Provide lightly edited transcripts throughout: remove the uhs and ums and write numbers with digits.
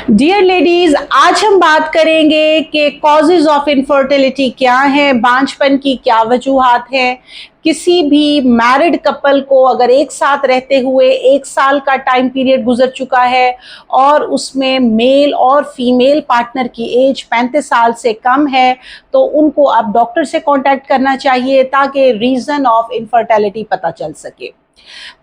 Dear ladies, आज हम बात करेंगे कि कॉजेज ऑफ इनफर्टिलिटी क्या है, बांझपन की क्या वजूहात हैं। किसी भी मैरिड कपल को अगर एक साथ रहते हुए 1 साल का टाइम पीरियड गुजर चुका है और उसमें मेल और फीमेल पार्टनर की एज 35 साल से कम है तो उनको अब डॉक्टर से कांटेक्ट करना चाहिए ताकि रीज़न ऑफ इनफर्टिलिटी पता चल सके।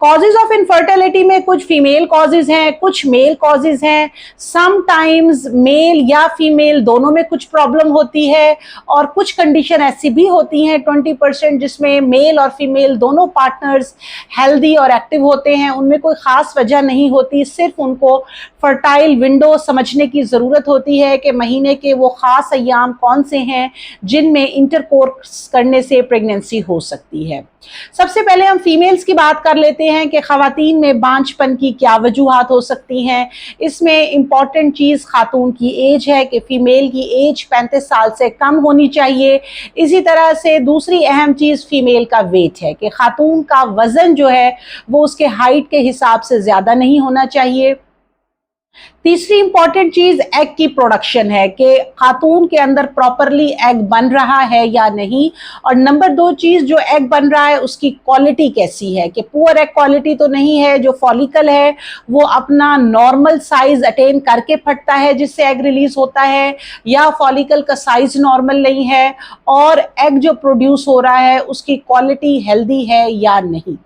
कॉजेज ऑफ इनफर्टिलिटी में कुछ फीमेल कॉजेज हैं, कुछ मेल कॉजेज हैं। समटाइम्स मेल या फीमेल दोनों में कुछ प्रॉब्लम होती है और कुछ कंडीशन ऐसी भी होती हैं 20% जिसमें मेल और फीमेल दोनों पार्टनर्स हेल्दी और एक्टिव होते हैं। उनमें कोई ख़ास वजह नहीं होती, सिर्फ उनको फर्टाइल विंडो समझने की ज़रूरत होती है कि महीने के वो ख़ास अय्याम कौन से हैं जिनमें इंटरकोर्स करने से प्रेगनेंसी हो सकती है। सबसे पहले हम फीमेल्स की बात कर लेते हैं कि ख़वातीन में बांझपन की क्या वजूहात हो सकती हैं। इसमें इम्पॉर्टेंट चीज़ खातून की एज है कि फ़ीमेल की एज 35 साल से कम होनी चाहिए। इसी तरह से दूसरी अहम चीज़ फ़ीमेल का वेट है कि खातून का वज़न जो है वो उसके हाइट के हिसाब से ज़्यादा नहीं होना चाहिए। तीसरी इंपॉर्टेंट चीज एग की प्रोडक्शन है कि खातून के अंदर प्रॉपरली एग बन रहा है या नहीं। और नंबर 2 चीज, जो एग बन रहा है उसकी क्वालिटी कैसी है कि पुअर एग क्वालिटी तो नहीं है, जो फॉलिकल है वो अपना नॉर्मल साइज अटेन करके फटता है जिससे एग रिलीज होता है, या फॉलिकल का साइज नॉर्मल नहीं है और एग जो प्रोड्यूस हो रहा है उसकी क्वालिटी हेल्दी है या नहीं।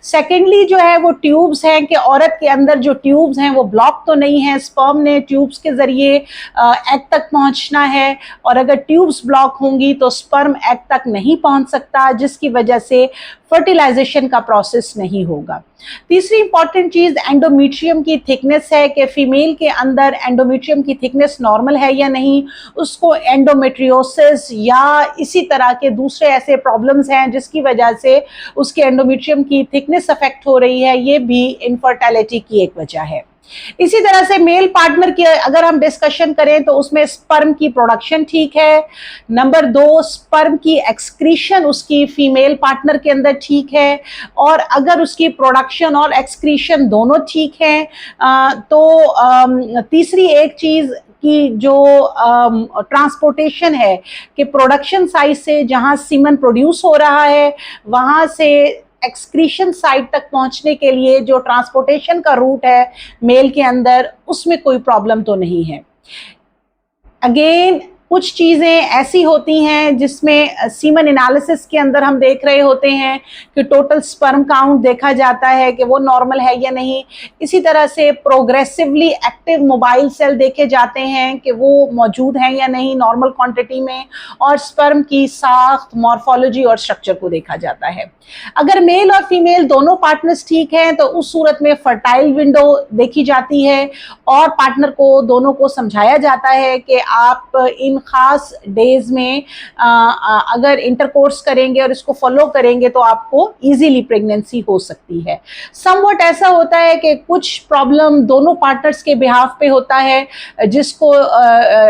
सेकेंडली जो है वो ट्यूब्स हैं कि औरत के अंदर जो ट्यूब्स हैं वो ब्लॉक तो नहीं है, स्पर्म ने ट्यूब्स के जरिए एग तक पहुंचना है और अगर ट्यूब्स ब्लॉक होंगी तो स्पर्म एग तक नहीं पहुंच सकता जिसकी वजह से फर्टिलाइजेशन का प्रोसेस नहीं होगा। तीसरी इंपॉर्टेंट चीज एंडोमेट्रियम की थिकनेस है कि फीमेल के अंदर एंडोमेट्रियम की थिकनेस नॉर्मल है या नहीं, उसको एंडोमेट्रियोसिस या इसी तरह के दूसरे ऐसे प्रॉब्लम्स हैं जिसकी वजह से उसके एंडोमेट्रियम की थिकनेस अफेक्ट हो रही है, ये भी इनफर्टिलिटी की एक वजह है। इसी तरह से मेल पार्टनर की अगर हम डिस्कशन करें तो उसमें स्पर्म की प्रोडक्शन ठीक है। नंबर 2, स्पर्म की एक्सक्रीशन उसकी फीमेल पार्टनर के अंदर ठीक है और अगर उसकी प्रोडक्शन और एक्सक्रीशन दोनों ठीक हैं तो तीसरी एक चीज़ कि जो ट्रांसपोर्टेशन है कि प्रोडक्शन साइट से जहां सीमन प्रोड्यूस हो रहा है वहां से एक्सक्रीशन साइट तक पहुंचने के लिए जो ट्रांसपोर्टेशन का रूट है मेल के अंदर उसमें कोई प्रॉब्लम तो नहीं है। अगेन कुछ चीज़ें ऐसी होती हैं जिसमें सीमन एनालिसिस के अंदर हम देख रहे होते हैं कि टोटल स्पर्म काउंट देखा जाता है कि वो नॉर्मल है या नहीं। इसी तरह से प्रोग्रेसिवली एक्टिव मोबाइल सेल देखे जाते हैं कि वो मौजूद हैं या नहीं नॉर्मल क्वांटिटी में, और स्पर्म की साख्त, मॉर्फोलॉजी और स्ट्रक्चर को देखा जाता है। अगर मेल और फीमेल दोनों पार्टनर्स ठीक हैं तो उस सूरत में फर्टाइल विंडो देखी जाती है और पार्टनर को दोनों को समझाया जाता है कि आप इन खास डेज में अगर इंटरकोर्स करेंगे और इसको फॉलो करेंगे तो आपको इजीली प्रेगनेंसी हो सकती है। समवट ऐसा होता है कि कुछ प्रॉब्लम दोनों पार्टनर्स के बिहाफ पे होता है जिसको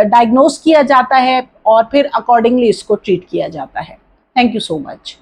डायग्नोस किया जाता है और फिर अकॉर्डिंगली इसको ट्रीट किया जाता है। Thank you so much.